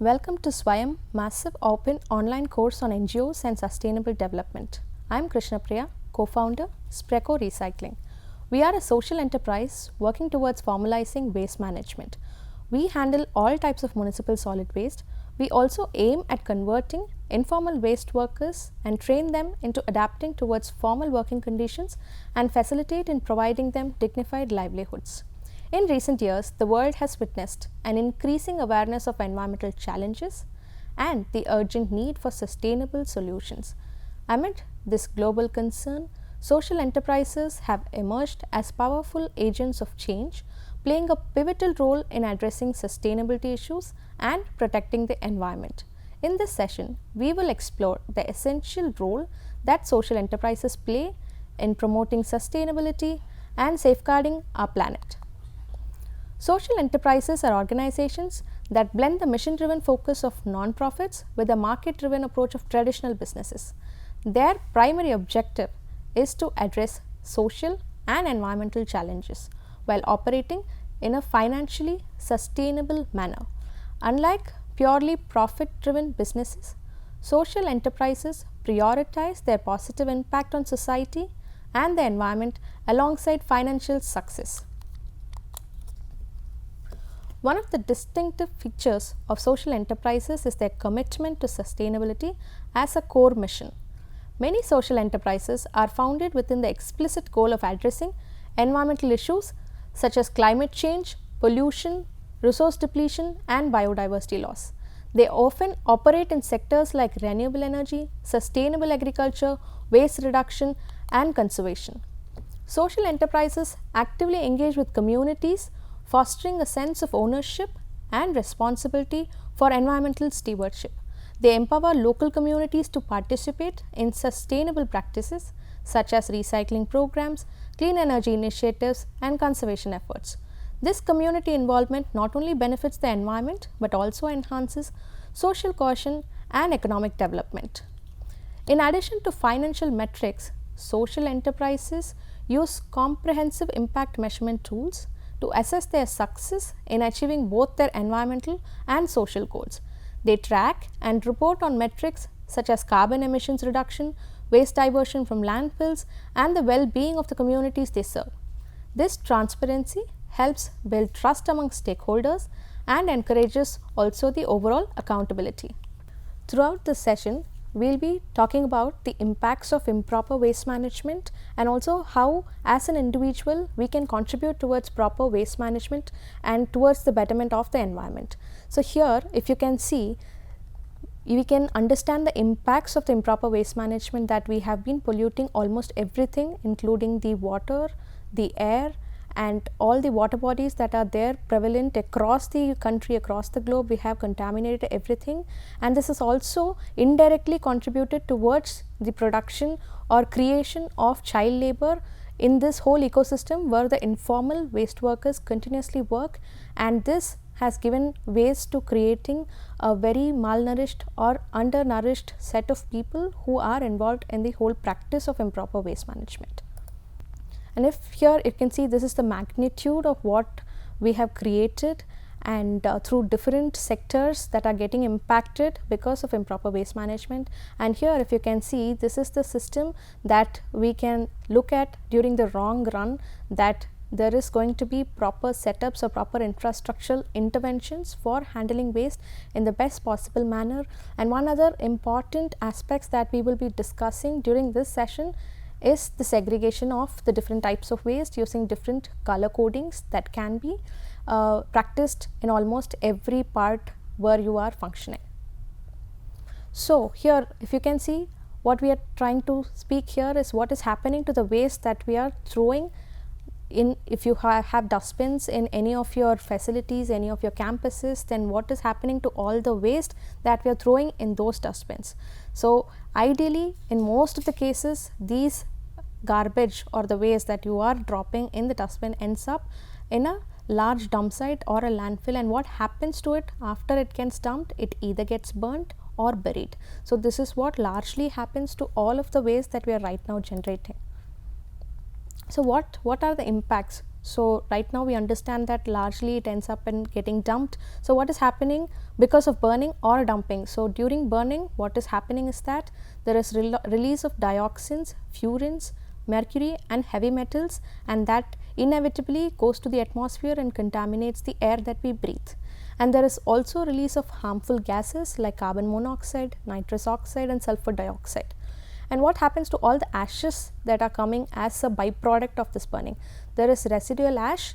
Welcome to Swayam, massive open online course on NGOs and sustainable development. I am Krishna Priya, co-founder, SPRECO Recycling. We are a social enterprise working towards formalizing waste management. We handle all types of municipal solid waste. We also aim at converting informal waste workers and train them into adapting towards formal working conditions and facilitate in providing them dignified livelihoods. In recent years, the world has witnessed an increasing awareness of environmental challenges and the urgent need for sustainable solutions. Amid this global concern, social enterprises have emerged as powerful agents of change, playing a pivotal role in addressing sustainability issues and protecting the environment. In this session, we will explore the essential role that social enterprises play in promoting sustainability and safeguarding our planet. Social enterprises are organizations that blend the mission-driven focus of non-profits with the market-driven approach of traditional businesses. Their primary objective is to address social and environmental challenges while operating in a financially sustainable manner. Unlike purely profit-driven businesses, social enterprises prioritize their positive impact on society and the environment alongside financial success. One of the distinctive features of social enterprises is their commitment to sustainability as a core mission. Many social enterprises are founded within the explicit goal of addressing environmental issues such as climate change, pollution, resource depletion, and biodiversity loss. They often operate in sectors like renewable energy, sustainable agriculture, waste reduction, and conservation. Social enterprises actively engage with communities, fostering a sense of ownership and responsibility for environmental stewardship. They empower local communities to participate in sustainable practices such as recycling programs, clean energy initiatives, and conservation efforts. This community involvement not only benefits the environment but also enhances social cohesion and economic development. In addition to financial metrics, social enterprises use comprehensive impact measurement tools to assess their success in achieving both their environmental and social goals. They track and report on metrics such as carbon emissions reduction, waste diversion from landfills, and the well-being of the communities they serve. This transparency helps build trust among stakeholders and encourages also the overall accountability. Throughout this session, we will be talking about the impacts of improper waste management and also how as an individual we can contribute towards proper waste management and towards the betterment of the environment. So here if you can see, we can understand the impacts of the improper waste management that we have been polluting almost everything, including the water, the air, and all the water bodies that are there prevalent across the country, across the globe. We have contaminated everything, and this has also indirectly contributed towards the production or creation of child labor in this whole ecosystem where the informal waste workers continuously work, and this has given ways to creating a very malnourished or undernourished set of people who are involved in the whole practice of improper waste management. And if here you can see, this is the magnitude of what we have created, and through different sectors that are getting impacted because of improper waste management. And here if you can see, this is the system that we can look at during the long run, that there is going to be proper setups or proper infrastructural interventions for handling waste in the best possible manner. And one other important aspects that we will be discussing during this session is the segregation of the different types of waste using different color codings that can be practiced in almost every part where you are functioning. So here if you can see, what we are trying to speak here is what is happening to the waste that we are throwing in. If you have dustbins in any of your facilities, any of your campuses, then what is happening to all the waste that we are throwing in those dustbins. So ideally in most of the cases, these garbage or the waste that you are dropping in the dustbin ends up in a large dump site or a landfill, and what happens to it after it gets dumped? It either gets burnt or buried. So this is what largely happens to all of the waste that we are right now generating. So what are the impacts? So right now we understand that largely it ends up in getting dumped. So what is happening because of burning or dumping? So during burning, what is happening is that there is release of dioxins, furans, mercury and heavy metals, and that inevitably goes to the atmosphere and contaminates the air that we breathe. And there is also release of harmful gases like carbon monoxide, nitrous oxide and sulfur dioxide. And what happens to all the ashes that are coming as a byproduct of this burning? There is residual ash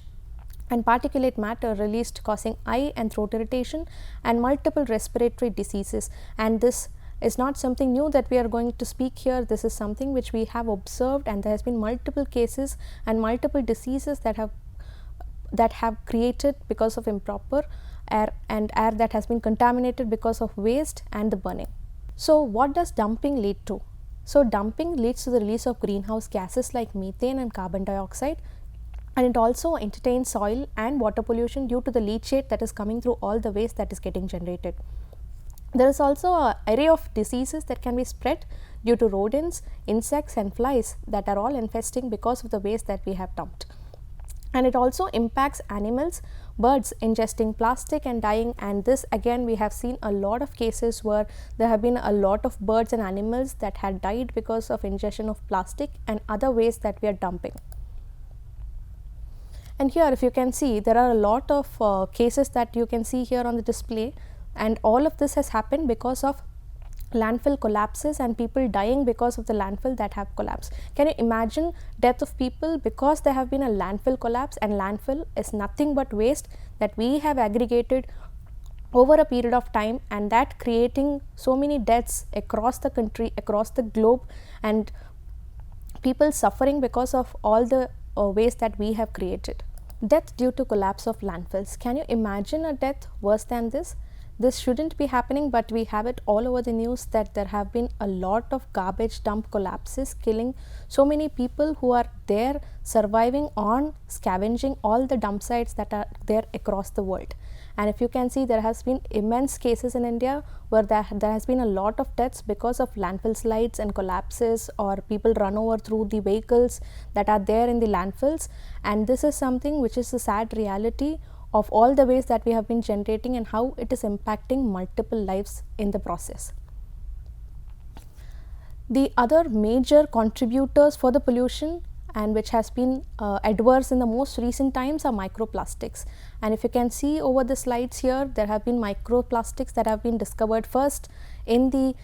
and particulate matter released, causing eye and throat irritation and multiple respiratory diseases. And this is not something new that we are going to speak here. This is something which we have observed, and there has been multiple cases and multiple diseases that have created because of improper air, and air that has been contaminated because of waste and the burning. So what does dumping lead to? So dumping leads to the release of greenhouse gases like methane and carbon dioxide, and it also entertains soil and water pollution due to the leachate that is coming through all the waste that is getting generated. There is also an array of diseases that can be spread due to rodents, insects and flies that are all infesting because of the waste that we have dumped. And it also impacts animals, birds ingesting plastic and dying, and this again we have seen a lot of cases where there have been a lot of birds and animals that had died because of ingestion of plastic and other waste that we are dumping. And here if you can see, there are a lot of cases that you can see here on the display, and all of this has happened because of landfill collapses and people dying because of the landfill that have collapsed. Can you imagine death of people because there have been a landfill collapse? And landfill is nothing but waste that we have aggregated over a period of time, and that creating so many deaths across the country, across the globe, and people suffering because of all the waste that we have created. Death due to collapse of landfills. Can you imagine a death worse than this? This shouldn't be happening, but we have it all over the news that there have been a lot of garbage dump collapses, killing so many people who are there surviving on scavenging all the dump sites that are there across the world. And if you can see, there has been immense cases in India where there has been a lot of deaths because of landfill slides and collapses, or people run over through the vehicles that are there in the landfills. And this is something which is a sad reality of all the waste that we have been generating and how it is impacting multiple lives in the process. The other major contributors for the pollution, and which has been adverse in the most recent times, are microplastics. And if you can see over the slides here, there have been microplastics that have been discovered first in the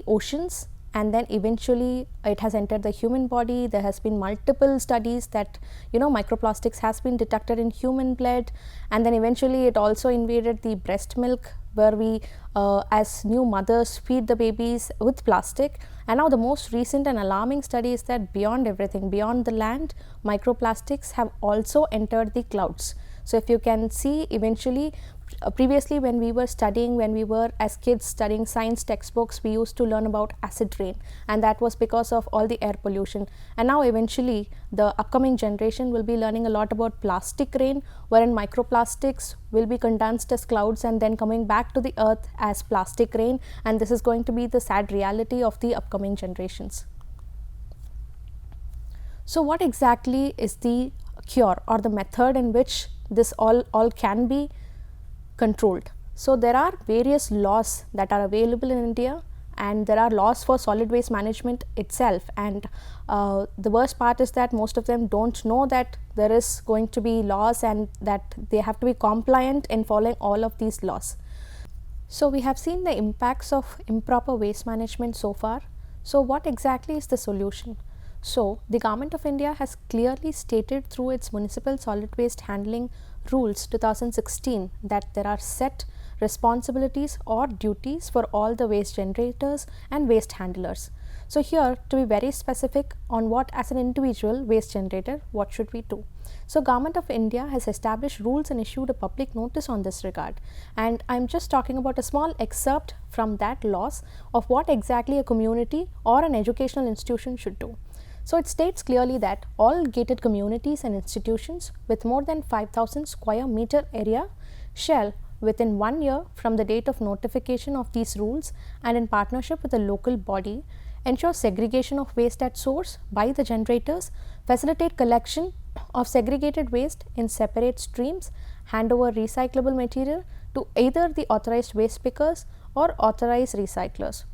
oceans, and then eventually it has entered the human body. There has been multiple studies that microplastics has been detected in human blood, and then eventually it also invaded the breast milk, where we as new mothers feed the babies with plastic. And now the most recent and alarming study is that beyond everything, beyond the land, microplastics have also entered the clouds. So if you can see, eventually previously when we were as kids studying science textbooks, we used to learn about acid rain, and that was because of all the air pollution. And now eventually the upcoming generation will be learning a lot about plastic rain, wherein microplastics will be condensed as clouds and then coming back to the earth as plastic rain, and this is going to be the sad reality of the upcoming generations. So what exactly is the cure or the method in which this all can be controlled? So there are various laws that are available in India, and there are laws for solid waste management itself, and the worst part is that most of them don't know that there is going to be laws and that they have to be compliant in following all of these laws. So we have seen the impacts of improper waste management so far. So what exactly is the solution? So the Government of India has clearly stated through its Municipal Solid Waste Handling Rules 2016 that there are set responsibilities or duties for all the waste generators and waste handlers. So here, to be very specific on what as an individual waste generator, what should we do? So Government of India has established rules and issued a public notice on this regard, and I'm just talking about a small excerpt from that laws of what exactly a community or an educational institution should do. So it states clearly that all gated communities and institutions with more than 5,000 square meter area shall, within 1 year from the date of notification of these rules and in partnership with the local body, ensure segregation of waste at source by the generators, facilitate collection, of segregated waste in separate streams hand over recyclable material to either the authorized waste pickers or authorized recyclers.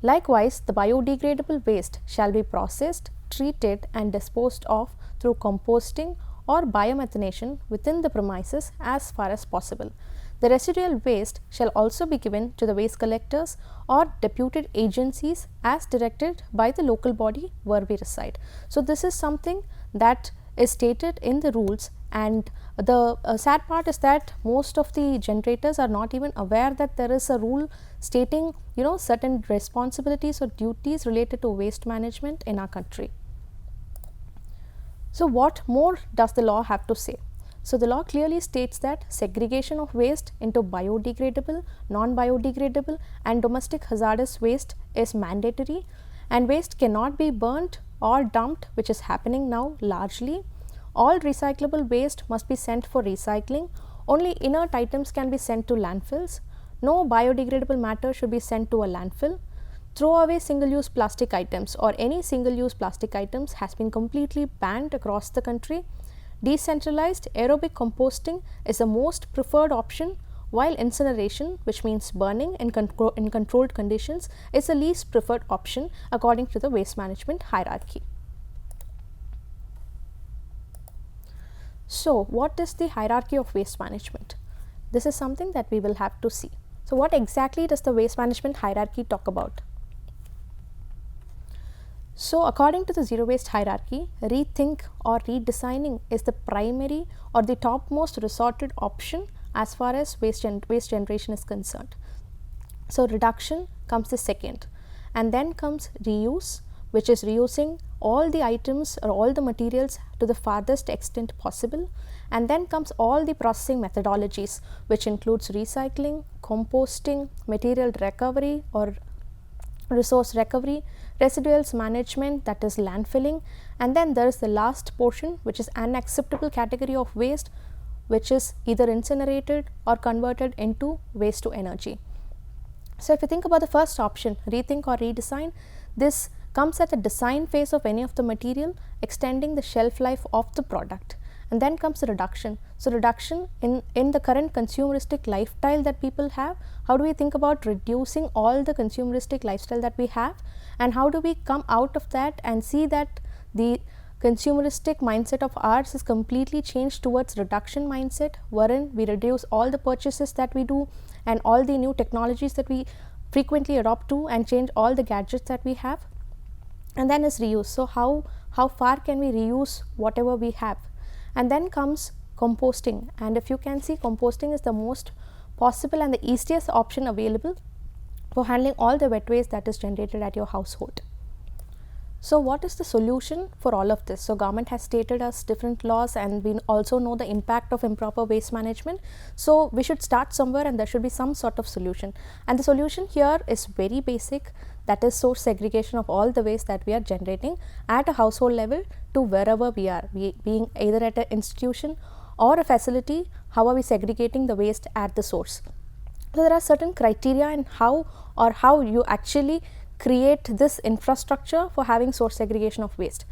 Likewise, the biodegradable waste shall be processed, treated and disposed of through composting or biomethanation within the premises as far as possible. The residual waste shall also be given to the waste collectors or deputed agencies as directed by the local body where we reside. So, this is something that is stated in the rules, and the sad part is that most of the generators are not even aware that there is a rule stating certain responsibilities or duties related to waste management in our country. So, what more does the law have to say? So, the law clearly states that segregation of waste into biodegradable, non-biodegradable and domestic hazardous waste is mandatory, and waste cannot be burnt or dumped, which is happening now largely. All recyclable waste must be sent for recycling. Only inert items can be sent to landfills. No biodegradable matter should be sent to a landfill. Throwaway single-use plastic items or any single-use plastic items has been completely banned across the country. Decentralized aerobic composting is the most preferred option, while incineration, which means burning in controlled conditions, is the least preferred option according to the waste management hierarchy. So, what is the hierarchy of waste management? This is something that we will have to see. So, what exactly does the waste management hierarchy talk about? So, according to the zero waste hierarchy, rethink or redesigning is the primary or the topmost resorted option as far as waste generation is concerned. So, reduction comes the second, and then comes reuse, which is reusing all the items or all the materials to the farthest extent possible, and then comes all the processing methodologies, which includes recycling, composting, material recovery or resource recovery, residuals management, that is landfilling, and then there is the last portion, which is unacceptable category of waste, which is either incinerated or converted into waste to energy. So, if you think about the first option, rethink or redesign, this comes at the design phase of any of the material, extending the shelf life of the product, and then comes the reduction. So, reduction in the current consumeristic lifestyle that people have, how do we think about reducing all the consumeristic lifestyle that we have, and how do we come out of that and see that the consumeristic mindset of ours is completely changed towards reduction mindset, wherein we reduce all the purchases that we do and all the new technologies that we frequently adopt to, and change all the gadgets that we have. And then is reuse. So, how far can we reuse whatever we have? And then comes composting, and if you can see, composting is the most possible and the easiest option available for handling all the wet waste that is generated at your household. So, what is the solution for all of this? So, government has stated us different laws, and we also know the impact of improper waste management. So, we should start somewhere, and there should be some sort of solution, and the solution here is very basic, that is source segregation of all the waste that we are generating at a household level to wherever we are, being either at an institution or a facility. How are we segregating the waste at the source? So, there are certain criteria in how you actually create this infrastructure for having source segregation of waste.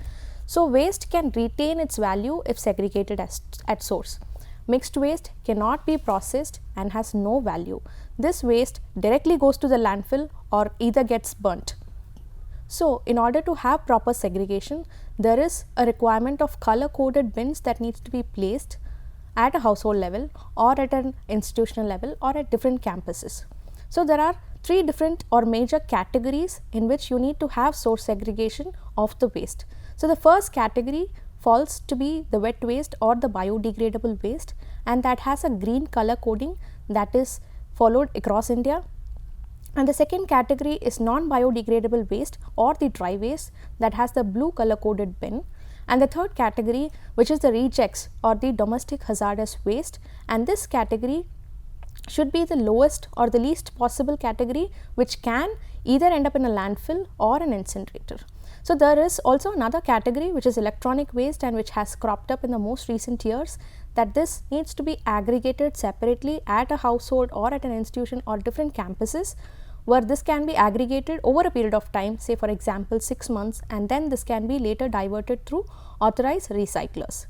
So, waste can retain its value if segregated at source. Mixed waste cannot be processed and has no value. This waste directly goes to the landfill or either gets burnt. So, in order to have proper segregation, there is a requirement of color coded bins that needs to be placed at a household level or at an institutional level or at different campuses. So, there are three different or major categories in which you need to have source segregation of the waste. So, the first category falls to be the wet waste or the biodegradable waste, and that has a green color coding that is followed across India. And the second category is non-biodegradable waste or the dry waste that has the blue color coded bin. And the third category, which is the rejects or the domestic hazardous waste, and this category should be the lowest or the least possible category, which can either end up in a landfill or an incinerator. So, there is also another category which is electronic waste, and which has cropped up in the most recent years, that this needs to be aggregated separately at a household or at an institution or different campuses, where this can be aggregated over a period of time, say for example 6 months, and then this can be later diverted through authorized recyclers.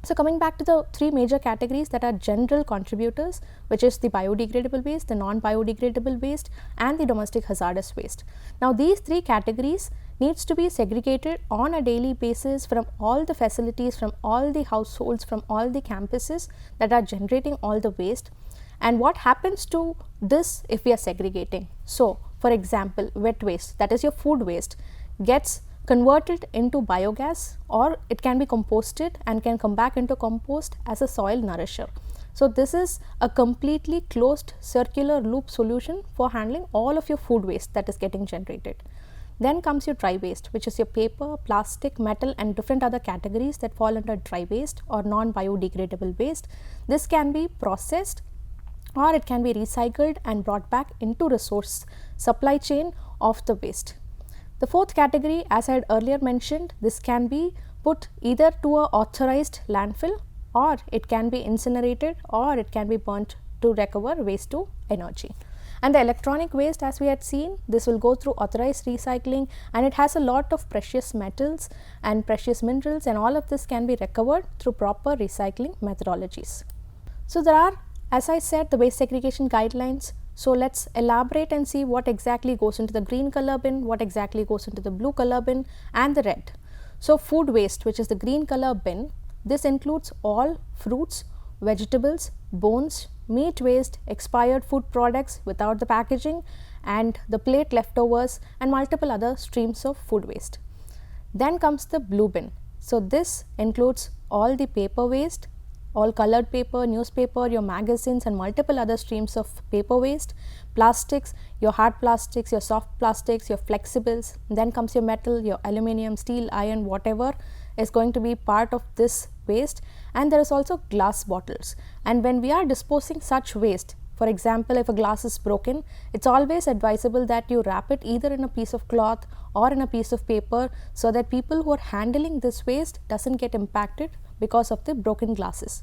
So coming back to the three major categories that are general contributors, which is the biodegradable waste, the non-biodegradable waste, and the domestic hazardous waste. Now these three categories needs to be segregated on a daily basis from all the facilities, from all the households, from all the campuses that are generating all the waste. And what happens to this if we are segregating? So for example, wet waste, that is your food waste, gets converted into biogas, or it can be composted and can come back into compost as a soil nourisher. So this is a completely closed circular loop solution for handling all of your food waste that is getting generated. Then comes your dry waste, which is your paper, plastic, metal, and different other categories that fall under dry waste or non-biodegradable waste. This can be processed, or it can be recycled and brought back into resource supply chain of the waste. The fourth category, as I had earlier mentioned, this can be put either to a authorized landfill, or it can be incinerated, or it can be burnt to recover waste to energy. And the electronic waste, as we had seen, this will go through authorized recycling, and it has a lot of precious metals and precious minerals, and all of this can be recovered through proper recycling methodologies. So there are, as I said, the waste segregation guidelines. So let's elaborate and see what exactly goes into the green color bin, what exactly goes into the blue color bin, and the red. So food waste, which is the green color bin, this includes all fruits, vegetables, bones, meat waste, expired food products without the packaging, and the plate leftovers, and multiple other streams of food waste. Then comes the blue bin. So this includes all the paper waste, all colored paper, newspaper, your magazines, and multiple other streams of paper waste, plastics, your hard plastics, your soft plastics, your flexibles. Then comes your metal, your aluminum, steel, iron, whatever is going to be part of this waste. And there is also glass bottles. And when we are disposing such waste, for example, if a glass is broken, it's always advisable that you wrap it either in a piece of cloth or in a piece of paper, so that people who are handling this waste doesn't get impacted because of the broken glasses.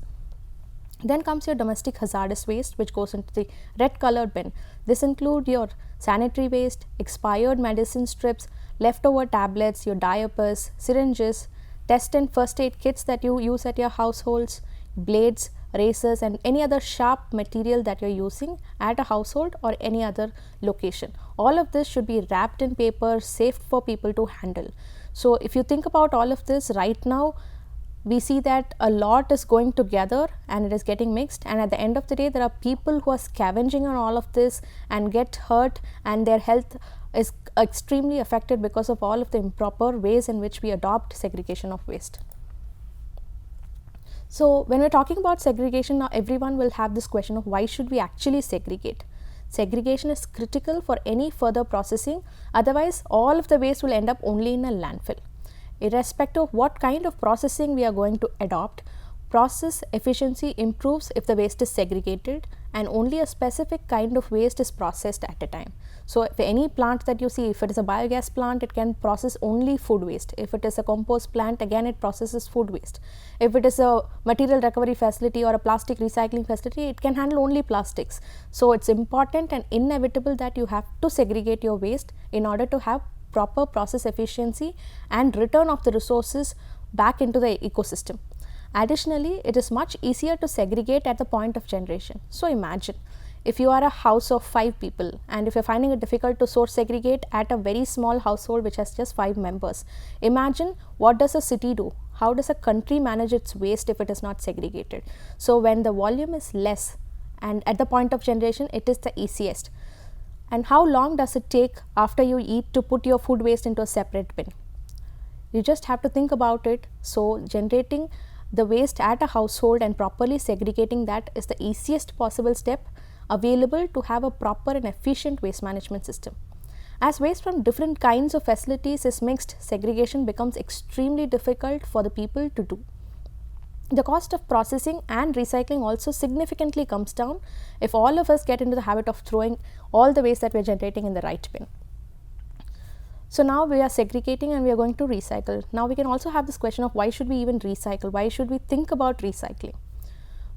Then comes your domestic hazardous waste, which goes into the red colored bin. This includes your sanitary waste, expired medicine strips, leftover tablets, your diapers, syringes, test and first aid kits that you use at your households, blades, razors, and any other sharp material that you're using at a household or any other location. All of this should be wrapped in paper, safe for people to handle. So if you think about all of this right now, we see that a lot is going together and it is getting mixed, and at the end of the day there are people who are scavenging on all of this and get hurt, and their health is extremely affected because of all of the improper ways in which we adopt segregation of waste. So when we're talking about segregation, now everyone will have this question of why should we actually segregate? Segregation is critical for any further processing, otherwise all of the waste will end up only in a landfill. Irrespective of what kind of processing we are going to adopt, process efficiency improves if the waste is segregated, and only a specific kind of waste is processed at a time. So if any plant that you see, if it is a biogas plant, it can process only food waste. If it is a compost plant, again it processes food waste. If it is a material recovery facility or a plastic recycling facility, it can handle only plastics. So it's important and inevitable that you have to segregate your waste in order to have proper process efficiency and return of the resources back into the ecosystem. Additionally, it is much easier to segregate at the point of generation. So imagine if you are a house of 5 people, and if you are finding it difficult to source segregate at a very small household which has just 5 members, imagine what does a city do? How does a country manage its waste if it is not segregated? So when the volume is less and at the point of generation, it is the easiest. And how long does it take after you eat to put your food waste into a separate bin? You just have to think about it. So generating the waste at a household and properly segregating that is the easiest possible step available to have a proper and efficient waste management system. As waste from different kinds of facilities is mixed, segregation becomes extremely difficult for the people to do. The cost of processing and recycling also significantly comes down if all of us get into the habit of throwing all the waste that we are generating in the right bin. So now we are segregating and we are going to recycle. Now we can also have this question of why should we even recycle? Why should we think about recycling?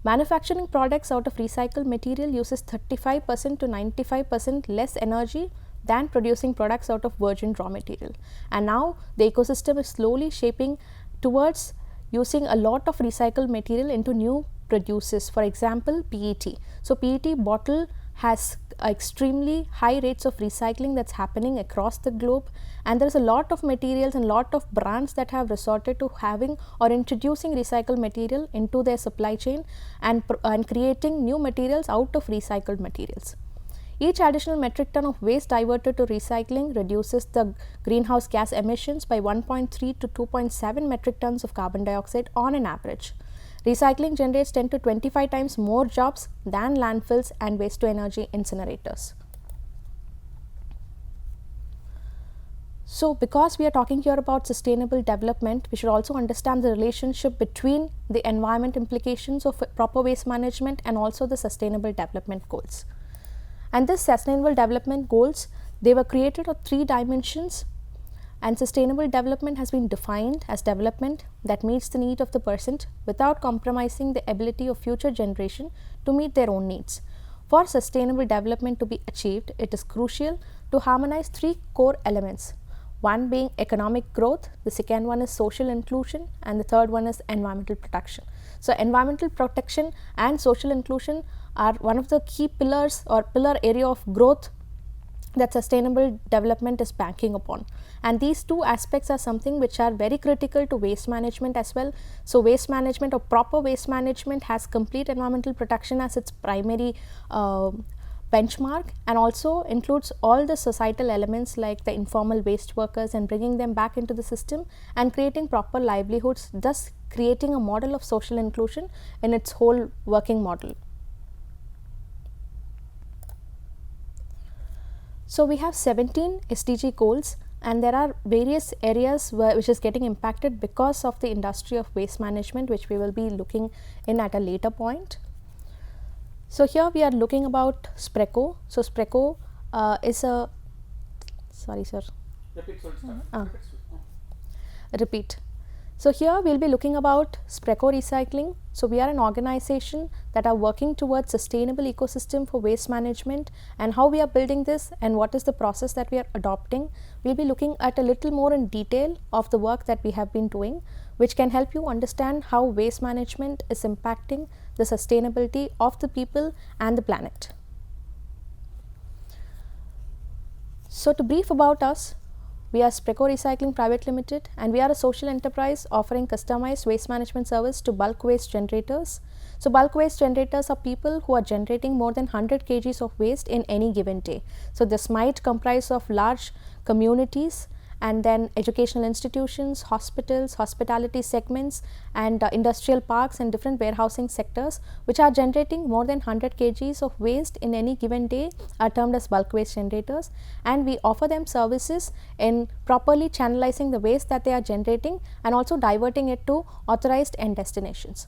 Manufacturing products out of recycled material uses 35% to 95% less energy than producing products out of virgin raw material. And now the ecosystem is slowly shaping towards using a lot of recycled material into new produces. For example, PET. So PET bottle has extremely high rates of recycling that's happening across the globe, and there's a lot of materials and lot of brands that have resorted to having or introducing recycled material into their supply chain and creating new materials out of recycled materials. Each additional metric ton of waste diverted to recycling reduces the greenhouse gas emissions by 1.3 to 2.7 metric tons of carbon dioxide on an average. Recycling generates 10 to 25 times more jobs than landfills and waste to energy incinerators. So, because we are talking here about sustainable development, we should also understand the relationship between the environment implications of proper waste management and also the sustainable development goals. And this sustainable development goals, they were created on 3 dimensions, and sustainable development has been defined as development that meets the need of the present without compromising the ability of future generation to meet their own needs. For sustainable development to be achieved, it is crucial to harmonize 3 core elements. One being economic growth, the second one is social inclusion, and the third one is environmental protection. So, environmental protection and social inclusion are one of the key pillars or pillar area of growth that sustainable development is banking upon, and these 2 aspects are something which are very critical to waste management as well. So, waste management or proper waste management has complete environmental protection as its primary benchmark, and also includes all the societal elements like the informal waste workers and bringing them back into the system and creating proper livelihoods, thus creating a model of social inclusion in its whole working model. So, we have 17 SDG goals, and there are various areas which is getting impacted because of the industry of waste management, which we will be looking in at a later point. So, here we are looking about SPRECO. So, SPRECO is a, sorry sir, repeat. So, here we will be looking about SPRECO recycling. So, we are an organization that are working towards sustainable ecosystem for waste management, and how we are building this and what is the process that we are adopting. We will be looking at a little more in detail of the work that we have been doing, which can help you understand how waste management is impacting the sustainability of the people and the planet. So, to brief about us, we are SPRECO Recycling Private Limited, and we are a social enterprise offering customized waste management service to bulk waste generators. So, bulk waste generators are people who are generating more than 100 kgs of waste in any given day. So, this might comprise of large communities and then educational institutions, hospitals, hospitality segments, and industrial parks and different warehousing sectors which are generating more than 100 kgs of waste in any given day are termed as bulk waste generators, and we offer them services in properly channelizing the waste that they are generating and also diverting it to authorized end destinations.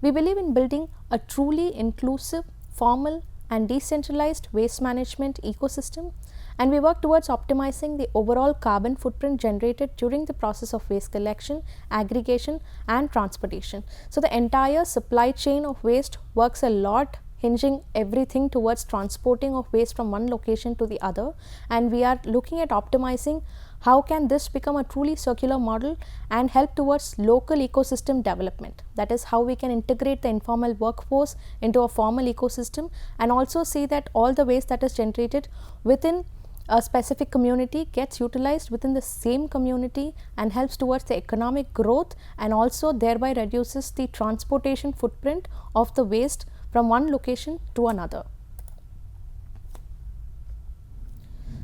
We believe in building a truly inclusive, formal and decentralized waste management ecosystem, and we work towards optimizing the overall carbon footprint generated during the process of waste collection, aggregation and transportation. So, the entire supply chain of waste works a lot, hinging everything towards transporting of waste from one location to the other, and we are looking at optimizing how can this become a truly circular model and help towards local ecosystem development. That is how we can integrate the informal workforce into a formal ecosystem, and also see that all the waste that is generated within a specific community gets utilized within the same community and helps towards the economic growth, and also thereby reduces the transportation footprint of the waste from one location to another.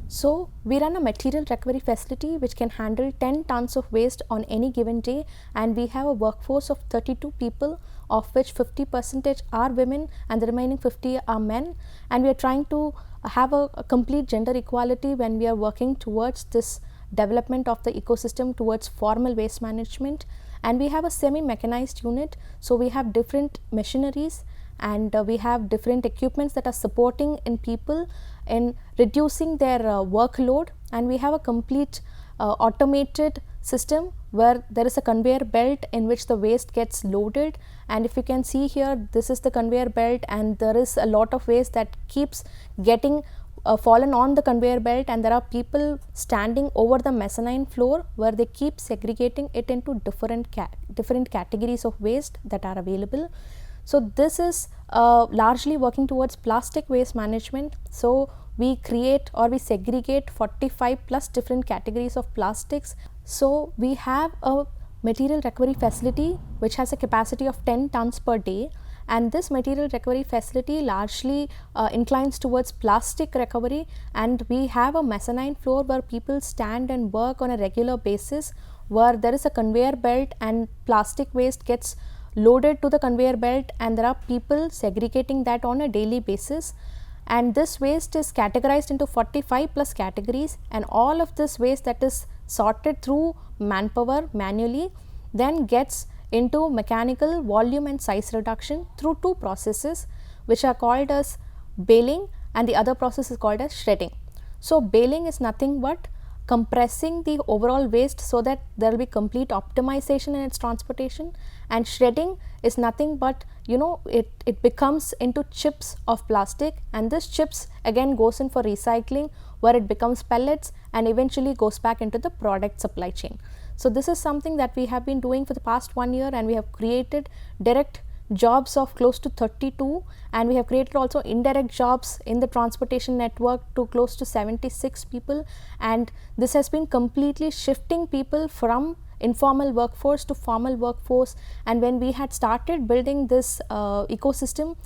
So, we run a material recovery facility which can handle 10 tons of waste on any given day, and we have a workforce of 32 people, of which 50% are women and the remaining 50 are men, and we are trying to have a complete gender equality when we are working towards this development of the ecosystem towards formal waste management. And we have a semi mechanized unit, so we have different machineries and we have different equipments that are supporting in people in reducing their workload, and we have a complete automated system where there is a conveyor belt in which the waste gets loaded, and if you can see here, this is the conveyor belt and there is a lot of waste that keeps getting fallen on the conveyor belt, and there are people standing over the mezzanine floor where they keep segregating it into different categories of waste that are available. So this is largely working towards plastic waste management. So we create or we segregate 45 plus different categories of plastics. So we have a material recovery facility which has a capacity of 10 tons per day, and this material recovery facility largely inclines towards plastic recovery, and we have a mezzanine floor where people stand and work on a regular basis, where there is a conveyor belt and plastic waste gets loaded to the conveyor belt, and there are people segregating that on a daily basis. And this waste is categorized into 45 plus categories, and all of this waste that is sorted through manpower manually then gets into mechanical volume and size reduction through two processes which are called as baling, and the other process is called as shredding. So baling is nothing but compressing the overall waste so that there will be complete optimization in its transportation, and shredding is nothing but it becomes into chips of plastic, and this chips again goes in for recycling where it becomes pellets and eventually goes back into the product supply chain. So this is something that we have been doing for the past 1 year, and we have created direct jobs of close to 32, and we have created also indirect jobs in the transportation network to close to 76 people, and this has been completely shifting people from informal workforce to formal workforce. And when we had started building this ecosystem,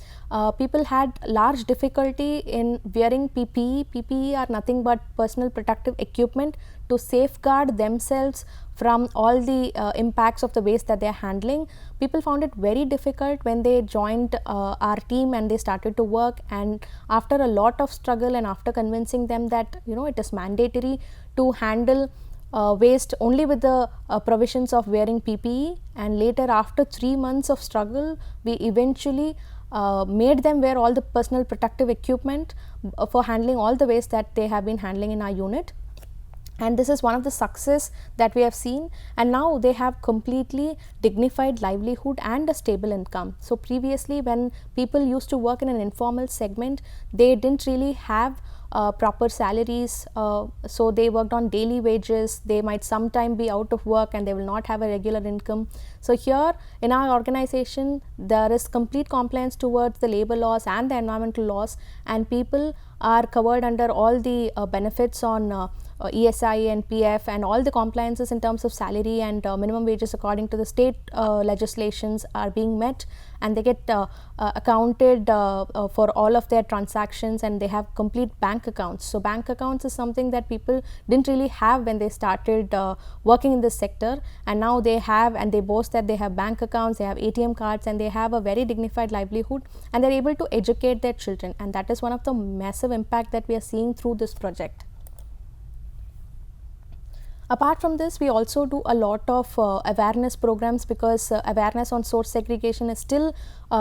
people had large difficulty in wearing PPE. PPE are nothing but personal protective equipment to safeguard themselves from all the impacts of the waste that they are handling. People found it very difficult when they joined our team and they started to work, and after a lot of struggle and after convincing them that it is mandatory to handle waste only with the provisions of wearing PPE, and later after 3 months of struggle we eventually made them wear all the personal protective equipment for handling all the waste that they have been handling in our unit. And this is one of the success that we have seen, and now they have completely dignified livelihood and a stable income. So previously when people used to work in an informal segment, they didn't really have proper salaries, so they worked on daily wages. They might sometime be out of work and they will not have a regular income. So here in our organization there is complete compliance towards the labor laws and the environmental laws, and people are covered under all the benefits on ESI and PF and all the compliances in terms of salary and minimum wages according to the state legislations are being met, and they get accounted for all of their transactions, and they have complete bank accounts. So bank accounts is something that people didn't really have when they started working in this sector, and now they have, and they boast that they have bank accounts, they have ATM cards, and they have a very dignified livelihood, and they're able to educate their children, and that is one of the massive impact that we are seeing through this project. Apart from this, we also do a lot of awareness programs, because awareness on source segregation is still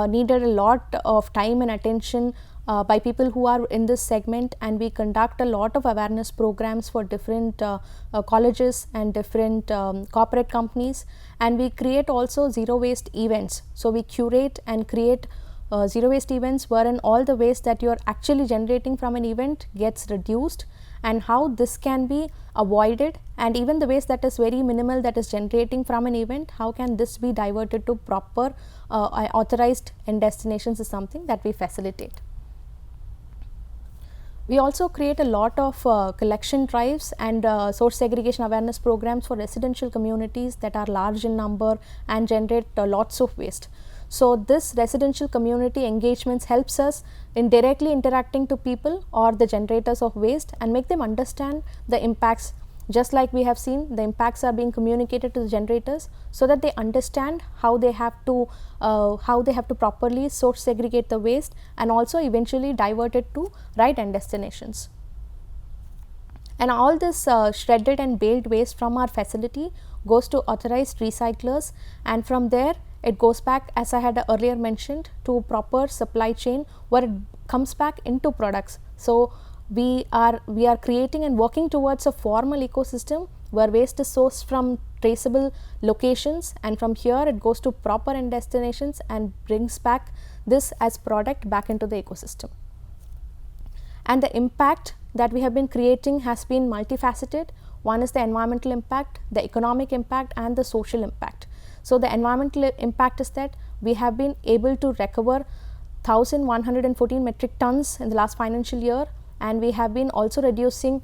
needed a lot of time and attention by people who are in this segment, and we conduct a lot of awareness programs for different colleges and different corporate companies, and we create also zero waste events. So we curate and create zero waste events wherein all the waste that you are actually generating from an event gets reduced, and how this can be avoided, and even the waste that is very minimal that is generating from an event, how can this be diverted to proper authorized end destinations is something that we facilitate. We also create a lot of collection drives and source segregation awareness programs for residential communities that are large in number and generate lots of waste. So this residential community engagements helps us in directly interacting to people or the generators of waste and make them understand the impacts. Just like we have seen, the impacts are being communicated to the generators so that they understand how they have to properly source segregate the waste and also eventually divert it to right end destinations. And all this shredded and baled waste from our facility goes to authorized recyclers, and from there it goes back, as I had earlier mentioned, to proper supply chain where it comes back into products. So we are creating and working towards a formal ecosystem where waste is sourced from traceable locations, and from here it goes to proper end destinations and brings back this as product back into the ecosystem. and the impact that we have been creating has been multifaceted. One is the environmental impact, the economic impact, and the social impact. So the environmental impact is that we have been able to recover 1,114 metric tons in the last financial year, and we have been also reducing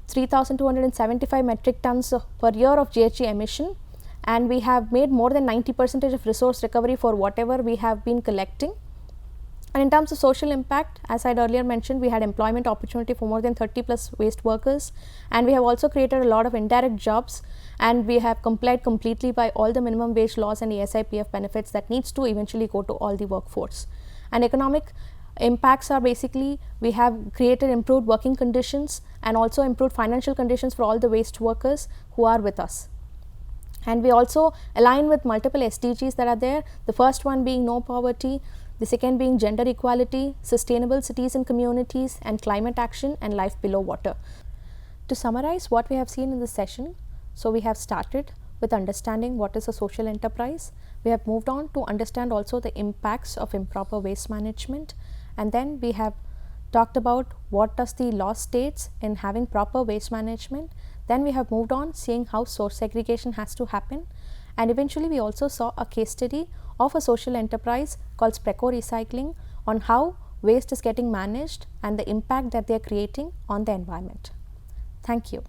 3,275 metric tons per year of GHG emission, and we have made more than 90% of resource recovery for whatever we have been collecting. And in terms of social impact, as I had earlier mentioned, we had employment opportunity for more than 30 plus waste workers, and we have also created a lot of indirect jobs, and we have complied completely by all the minimum wage laws and ESIPF benefits that needs to eventually go to all the workforce. And economic impacts are basically we have created improved working conditions and also improved financial conditions for all the waste workers who are with us. And we also align with multiple SDGs that are there, the first one being no poverty, the second being gender equality, sustainable cities and communities, and climate action and life below water. To summarize what we have seen in this session, so we have started with understanding what is a social enterprise. We have moved on to understand also the impacts of improper waste management, and then we have talked about what does the law states in having proper waste management. Then we have moved on seeing how source segregation has to happen, and eventually we also saw a case study of a social enterprise called SPRECO Recycling on how waste is getting managed and the impact that they are creating on the environment. Thank you.